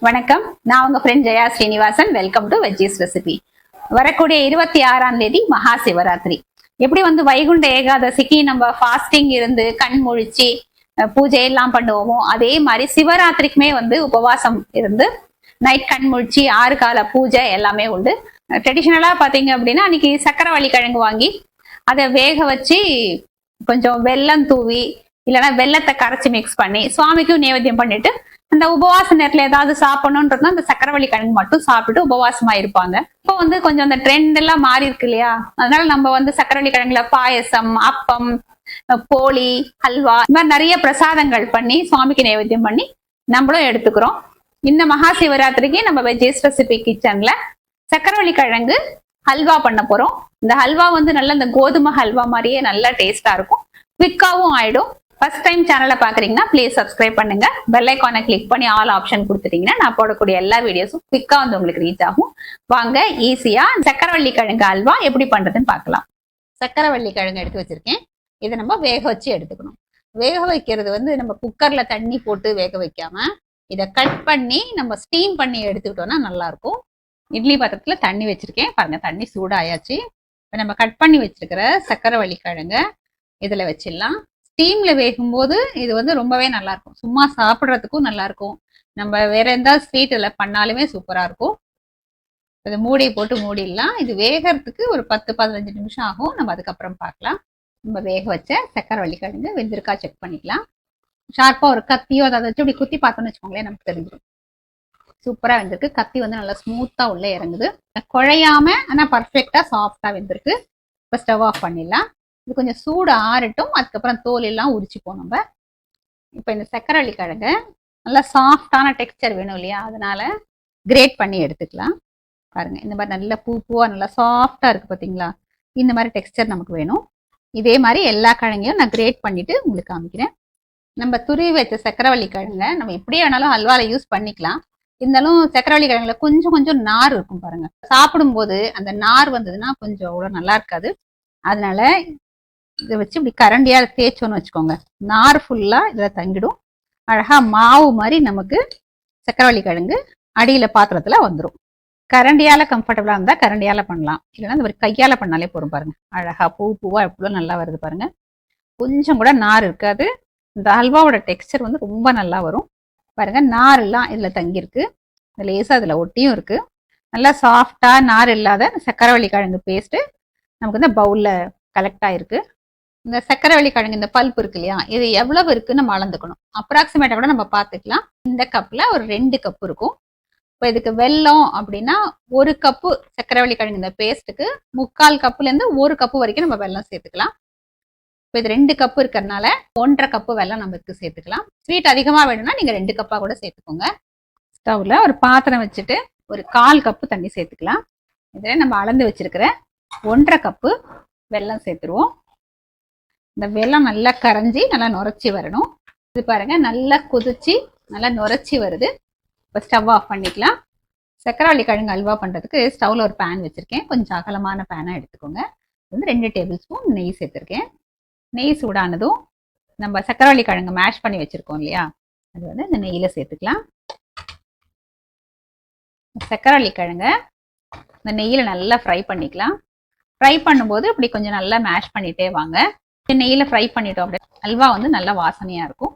வணக்கம், நான் உங்க friend Jaya Srinivasan. Welcome to veggies recipe. வரக்கூடிய 26ஆம் தேதி மகா சிவராத்திரி. எப்படி வைகுண்ட ஏகாதசிக்கு நம்ம ஃபாஸ்டிங் இருந்து கண் முழிச்சு பூஜை எல்லாம் பண்ணுவோமோ, அதே மாதிரி சிவராத்திரிக்குமே உபவாசம் இருந்து நைட் கண் முழிச்சு 6 கால பூஜை எல்லாமே உண்டு. ட்ரெடிஷனலா பாத்தீங்க அப்படின்னா அன்னைக்கு சக்கரவள்ளி கிழங்கு வாங்கி அதை வேக வச்சு கொஞ்சம் வெல்லம் தூவி இல்லைன்னா வெள்ளத்தை கரைச்சி மிக்ஸ் பண்ணி சுவாமிக்கும் நைவேத்தியம் பண்ணிட்டு அந்த உபவாச நேரத்துல ஏதாவது சாப்பிடணும்ன்றது அந்த சக்கரவள்ளி கிழங்கு மட்டும் சாப்பிட்டு உபவாசமா இருப்பாங்க. இப்போ கொஞ்சம் அந்த ட்ரெண்ட் எல்லாம் மாறி இருக்கு இல்லையா, அதனால நம்ம சக்கரவள்ளி கிழங்குல பாயசம், அப்பம், போலி, ஹல்வா இந்த மாதிரி நிறைய பிரசாதங்கள் பண்ணி சுவாமிக்கு நைவேத்தியம் பண்ணி நம்மளும் எடுத்துக்கிறோம். இந்த மகா சிவராத்திரிக்கு நம்ம வெஜ்ஜீஸ் ரெசிபி கிச்சன்ல சக்கரவள்ளி கிழங்கு ஹல்வா பண்ண போறோம். இந்த ஹல்வா நல்ல இந்த கோதுமை ஹல்வா மாதிரியே நல்லா டேஸ்டா இருக்கும், குவிக்காவும் ஆயிடும். ஃபர்ஸ்ட் டைம் சேனலை பாக்குறீங்கன்னா ப்ளீஸ் சப்ஸ்கிரைப் பண்ணுங்க. பெல் ஐக்கானை கிளிக் பண்ணி ஆல் ஆப்ஷன் கொடுத்துட்டீங்கன்னா நான் போடக்கூடிய எல்லா வீடியோஸும் குவிக்கா உங்களுக்கு ரீச் ஆகும். வாங்க ஈஸியா சக்கரவள்ளி கிழங்கு அல்வா எப்படி பண்றதுன்னு பார்க்கலாம். சக்கரவள்ளி கிழங்கு எடுத்து வச்சிருக்கேன். இதை நம்ம வேக வச்சு எடுத்துக்கணும். வேக வைக்கிறது நம்ம குக்கர்ல தண்ணி போட்டு வேக வைக்காம இதை கட் பண்ணி நம்ம ஸ்டீம் பண்ணி எடுத்துக்கிட்டோம்னா நல்லா இருக்கும். இட்லி பாத்திரத்துல தண்ணி வச்சிருக்கேன் பாருங்க, தண்ணி சூடாயாச்சு. இப்போ நம்ம கட் பண்ணி வச்சிருக்கிற சக்கரவள்ளி கிழங்க இதுல வச்சிடலாம். ஸ்டீம்ல வேகும்போது இது ரொம்பவே நல்லா இருக்கும். சும்மா சாப்பிட்றதுக்கும் நல்லா இருக்கும். நம்ம வேற எந்த ஸ்வீட் இதில் பண்ணாலுமே சூப்பரா இருக்கும். இதை மூடி போட்டு மூடிடலாம். இது வேகிறதுக்கு ஒரு 10-15 நிமிஷம் ஆகும். நம்ம அதுக்கப்புறம் பார்க்கலாம். நம்ம வேக வச்ச சக்கரவள்ளி கிழங்கு வெந்திருக்கா செக் பண்ணிக்கலாம். ஷார்ப்பா ஒரு கத்தியோ அதை வச்சு இப்படி குத்தி பார்த்தோம்னு வச்சுக்கோங்களேன், நமக்கு தெரிஞ்சிடும். சூப்பரா வெந்திருக்கு. கத்தி நல்லா ஸ்மூத்தா உள்ள இறங்குது, குழையாம ஆனா பர்ஃபெக்டா சாஃப்டா வெந்திருக்கு. இப்போ ஸ்டவ் ஆஃப் பண்ணிடலாம். இது கொஞ்சம் சூடு ஆறட்டும், அதுக்கப்புறம் தோல் எல்லாம் உரிச்சுப்போம் நம்ம. இப்போ இந்த சக்கரவள்ளி கிழங்கு நல்லா சாஃப்டான டெக்ஸ்டர் வேணும் இல்லையா, அதனால கிரேட் பண்ணி எடுத்துக்கலாம். பாருங்க, இந்த மாதிரி நல்ல பூவா நல்லா சாஃப்டா இருக்கு பார்த்தீங்களா, இந்த மாதிரி டெக்ஸ்டர் நமக்கு வேணும். இதே மாதிரி எல்லா கிழங்கையும் நான் கிரேட் பண்ணிட்டு உங்களுக்கு காமிக்கிறேன். நம்ம துருவி வச்ச சக்கரவள்ளி கிழங்க நம்ம எப்படி வேணாலும் அல்வால யூஸ் பண்ணிக்கலாம். இருந்தாலும் சக்கரவள்ளி கிழங்குல கொஞ்சம் கொஞ்சம் நார் இருக்கும் பாருங்க. சாப்பிடும்போது அந்த நார் வந்ததுன்னா கொஞ்சம் அவ்வளோ நல்லா இருக்காது. அதனால இதை வச்சு இப்படி கரண்டியால தேய்ச்சோன்னு வச்சுக்கோங்க, நார் ஃபுல்லா இதுல தங்கிடும். அழகா மாவு மாதிரி நமக்கு சக்கரவள்ளி கிழங்கு அடியில பாத்திரத்துல வந்துடும். கரண்டியால கம்ஃபர்டபுளா இருந்தா கரண்டியால பண்ணலாம், இல்லைன்னா இந்த மாதிரி கையால பண்ணாலே போறோம். பாருங்க, அழகா பூவா எவ்வளவு நல்லா வருது பாருங்க. கொஞ்சம் கூட நார் இருக்காது. இந்த அல்வாவோட டெக்ஸ்டர் ரொம்ப நல்லா வரும். பாருங்க, நார் எல்லாம் இதுல தங்கியிருக்கு, லேசா இதுல ஒட்டியும் இருக்கு. நல்லா சாஃப்டா நார் இல்லாத சக்கரவள்ளி கிழங்கு பேஸ்ட் நமக்கு இந்த பவுல்ல கலெக்ட் ஆயிருக்கு. இந்த சக்கரவள்ளி கிழங்கு இந்த பல்ப் இருக்கு இல்லையா, இது எவ்வளவு இருக்குன்னு நம்ம அளந்துக்கணும். அப்ராக்சிமேட்டா கூட நம்ம பார்த்துக்கலாம். இந்த கப்ல ஒரு 2 கப் இருக்கும். இப்போ இதுக்கு வெல்லம் அப்படின்னா 1 கப்பு சக்கரவள்ளி கிழங்கு இந்த பேஸ்ட்டுக்கு 3/4 கப்புல இருந்து 1 கப்பு வரைக்கும் நம்ம வெல்லம் சேர்த்துக்கலாம். இப்போ இது 2 கப்பு இருக்கிறதுனால 1.5 கப்பு வெல்லம் நமக்கு சேர்த்துக்கலாம். ஸ்வீட் அதிகமா வேணும்னா நீங்க 2 கப்பா கூட சேர்த்துக்கோங்க. ஸ்டவ்ல ஒரு பாத்திரம் வச்சுட்டு ஒரு 1/4 கப்பு தண்ணி சேர்த்துக்கலாம். இதில் நம்ம அளந்து வச்சிருக்கிற 1.5 கப்பு வெல்லம் சேர்த்துருவோம். இந்த வெல்லம் நல்லா கரைஞ்சி நல்லா நுரைச்சி வரணும். இது பாருங்க, நல்லா கொதிச்சு நல்லா நுரைச்சி வருது. இப்போ ஸ்டவ் ஆஃப் பண்ணிக்கலாம். சக்கரவள்ளி கிழங்கு அல்வா பண்றதுக்கு ஸ்டவ்ல ஒரு பேன் வச்சிருக்கேன். கொஞ்சம் அகலமான பேனா எடுத்துக்கோங்க. 2 டேபிள் ஸ்பூன் நெய் சேர்த்திருக்கேன். நெய் சூடானதும் நம்ம சக்கரவள்ளி கிழங்கு மேஷ் பண்ணி வச்சிருக்கோம் இல்லையா, அது இந்த நெய்யில சேர்த்துக்கலாம். சக்கரவள்ளி கிழங்க இந்த நெய்யில நல்லா ஃப்ரை பண்ணிக்கலாம். ஃப்ரை பண்ணும்போது இப்படி கொஞ்சம் நல்லா மேஷ் பண்ணிட்டே வாங்க. நெய்யில ஃப்ரை பண்ணிட்டோம் அப்படியே அல்வா நல்லா வாசனையா இருக்கும்.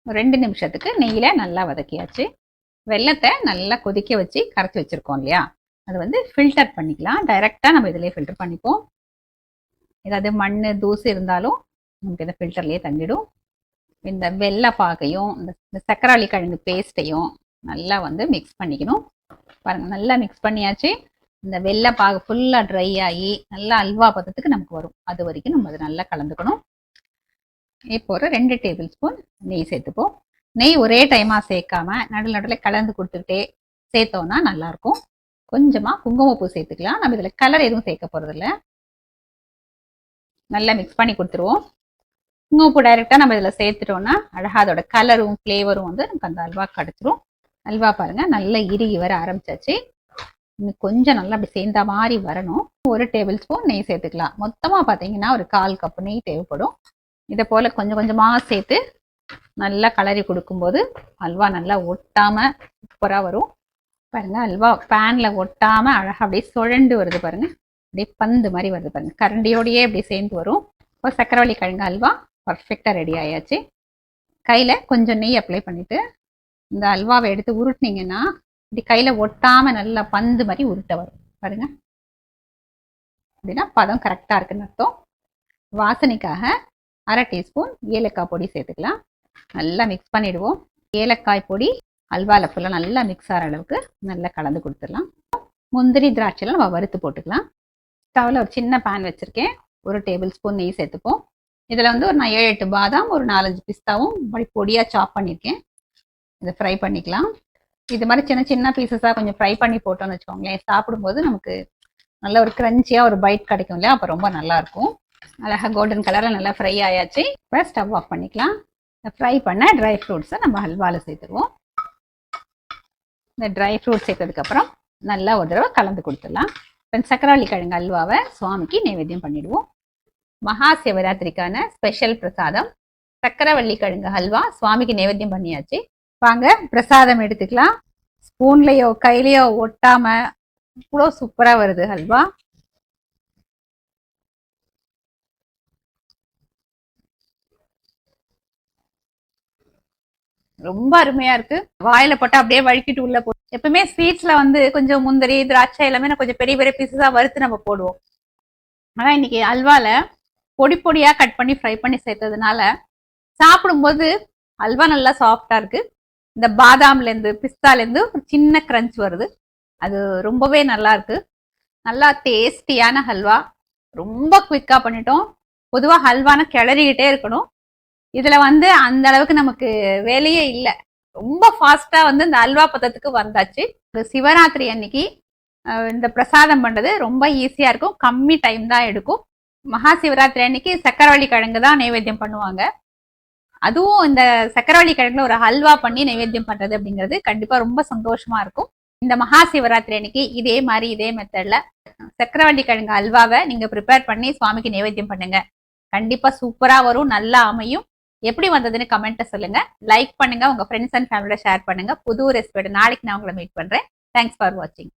2 நிமிஷத்துக்கு நெய்யில நல்லா வதக்கியாச்சு. வெல்லத்தை நல்லா கொதிக்க வச்சு கரைச்சி வச்சிருக்கோம் இல்லையா, அது ஃபில்டர் பண்ணிக்கலாம். டைரக்டா நம்ம இதுலயே ஃபில்டர் பண்ணிப்போம். ஏதாவது மண் தூசு இருந்தாலும் நமக்கு இந்த ஃபில்டர்லயே தங்கிடும். இந்த வெள்ளை பாகையும் இந்த சக்கரவள்ளி கிழங்கு பேஸ்ட்டையும் நல்லா மிக்ஸ் பண்ணிக்கணும். பாருங்க, நல்லா மிக்ஸ் பண்ணியாச்சு. இந்த வெள்ளை பாகு ஃபுல்லா ட்ரை ஆகி நல்லா அல்வா பதத்துக்கு நமக்கு வரும். அது வரைக்கும் நம்ம அதை நல்லா கலந்துக்கணும். இப்போ ஒரு 2 டேபிள் ஸ்பூன் நெய் சேர்த்துப்போம். நெய் ஒரே டைமா சேர்க்காம நடுவில் கலந்து கொடுத்துக்கிட்டே சேர்த்தோம்னா நல்லா இருக்கும். கொஞ்சமா குங்குமப்பூ சேர்த்துக்கலாம். நம்ம இதுல கலர் எதுவும் சேர்க்க போறது இல்லை. நல்லா மிக்ஸ் பண்ணி கொடுத்துருவோம். குங்குமப்பூ டைரக்டா நம்ம இதுல சேர்த்துட்டோம்னா அழகா அதோட கலரும் ஃபிளேவரும் நமக்கு அந்த அல்வா கிடைச்சிரும். அல்வா பாருங்க நல்லா இறுகி வர ஆரம்பிச்சாச்சு. இன்னும் கொஞ்சம் நல்லா அப்படி சேர்ந்த மாதிரி வரணும். 1 டேபிள் ஸ்பூன் நெய் சேர்த்துக்கலாம். மொத்தமா பாத்தீங்கன்னா ஒரு 1/4 கப் நெய் தேவைப்படும். இதை போல கொஞ்சம் கொஞ்சமா சேர்த்து நல்லா கலரி கொடுக்கும்போது அல்வா நல்லா ஒட்டாம சூப்பரா வரும் பாருங்க. அல்வா பேன்ல ஒட்டாம அழகா அப்படியே சுழண்டு வருது பாருங்க. அப்படியே பந்து மாதிரி வருது பாருங்க. கரண்டியோடயே அப்படியே சேர்ந்து வரும். இப்போ சக்கரவள்ளி கிழங்கு அல்வா பர்ஃபெக்டா ரெடி ஆயாச்சு. கையில கொஞ்சம் நெய் அப்ளை பண்ணிட்டு இந்த அல்வாவை எடுத்து உருட்டினீங்கன்னா இப்படி கையில ஒட்டாம நல்லா பந்து மாதிரி உருட்ட வரும் பாருங்க. அப்படின்னா பதம் கரெக்டா இருக்குன்னு அர்த்தம். வாசனைக்காக அரை டீஸ்பூன் ஏலக்காய் பொடி சேர்த்துக்கலாம். நல்லா மிக்ஸ் பண்ணிடுவோம். ஏலக்காய் பொடி அல்வாவில் ஃபுல்லாக நல்லா மிக்ஸ் ஆகிற அளவுக்கு நல்லா கலந்து கொடுத்துடலாம். முந்திரி திராட்சைலாம் நம்ம வறுத்து போட்டுக்கலாம். ஸ்டவ்வில் ஒரு சின்ன பேன் வச்சுருக்கேன். 1 டேபிள் ஸ்பூன் நெய் சேர்த்துப்போம். இதில் வந்து ஒரு நான் 7-8 பாதாம், ஒரு 4-5 பிஸ்தாவும் பொடியாக சாப் பண்ணியிருக்கேன். இதை ஃப்ரை பண்ணிக்கலாம். இது மாதிரி சின்ன சின்ன பீசஸாக கொஞ்சம் ஃப்ரை பண்ணி போட்டோம்னு வச்சுக்கோங்களேன், சாப்பிடும்போது நமக்கு நல்ல ஒரு க்ரன்ச்சியாக ஒரு பைட் கிடைக்கும் இல்லையா, அப்போ ரொம்ப நல்லாயிருக்கும். அழகாக கோல்டன் கலரில் நல்லா ஃப்ரை ஆயாச்சு. இப்போ ஸ்டவ் ஆஃப் பண்ணிக்கலாம். ஃப்ரை பண்ண ட்ரை ஃப்ரூட்ஸை நம்ம ஹல்வாவில் சேர்த்துருவோம். இந்த ட்ரை ஃப்ரூட்ஸ் சேர்த்ததுக்கப்புறம் நல்லா ஒரு தடவை கலந்து கொடுத்துடலாம். சக்கரவள்ளி கிழங்கு அல்வாவை சுவாமிக்கு நைவேத்தியம் பண்ணிடுவோம். மகா சிவராத்திரிக்கான ஸ்பெஷல் பிரசாதம் சக்கரவள்ளி கிழங்கு ஹல்வா சுவாமிக்கு நைவேத்தியம் பண்ணியாச்சு. வாங்க பிரசாதம் எடுத்துக்கலாம். ஸ்பூன்லயோ கையிலையோ ஒட்டாம இவ்வளோ சூப்பரா வருது ஹல்வா. ரொம்ப அருமையா இருக்கு. வாயில போட்டா அப்படியே வழுக்கிட்டு உள்ள போ. எப்பவுமே ஸ்வீட்ஸ்ல வந்து கொஞ்சம் முந்திரி திராட்சை எல்லாமே கொஞ்சம் பெரிய பெரிய பீஸஸா வறுத்து நம்ம போடுவோம். ஆனா இன்னைக்கு அல்வால பொடி பொடியா கட் பண்ணி ஃப்ரை பண்ணி சேர்த்ததுனால சாப்பிடும்போது அல்வா நல்லா சாஃப்டா இருக்கு. இந்த பாதாம்ல இருந்து பிஸ்தால இருந்து ஒரு சின்ன கிரன்ச் வருது. அது ரொம்பவே நல்லா இருக்கு. நல்லா டேஸ்டியான ஹல்வா. ரொம்ப குவிக்கா பண்ணிட்டோம். பொதுவா ஹல்வான கிளறிக்கிட்டே இருக்கணும். இதுல வந்து அந்த அளவுக்கு நமக்கு வேலையே இல்லை. ரொம்ப ஃபாஸ்டா வந்து இந்த அல்வா பதத்துக்கு வந்தாச்சு. சிவராத்திரி அன்னைக்கு இந்த பிரசாதம் பண்றது ரொம்ப ஈஸியா இருக்கும். கம்மி டைம் தான் எடுக்கும். மகா சிவராத்திரி அன்னைக்கு சக்கரவள்ளி கிழங்கு தான் நைவேத்தியம் பண்ணுவாங்க. அதுவும் இந்த சக்கரவள்ளி கிழங்குல ஒரு ஹல்வா பண்ணி நைவேத்தியம் பண்றது அப்படிங்கிறது கண்டிப்பா ரொம்ப சந்தோஷமா இருக்கும். இந்த மகா சிவராத்திரி அன்னைக்கு இதே மாதிரி இதே மெத்தட்ல சக்கரவள்ளி கிழங்கு அல்வாவை நீங்க ப்ரிப்பேர் பண்ணி சுவாமிக்கு நைவேத்தியம் பண்ணுங்க. கண்டிப்பா சூப்பரா வரும், நல்லா அமையும். எப்படி வந்ததுன்னு கமெண்ட்ல சொல்லுங்க. லைக் பண்ணுங்க, உங்க ஃப்ரெண்ட்ஸ் அண்ட் ஃபேமிலியோட ஷேர் பண்ணுங்க. புது ரெசிபியோட நாளைக்கு நான் உங்களை மீட் பண்றேன். தேங்க்ஸ் ஃபார் வாட்சிங்.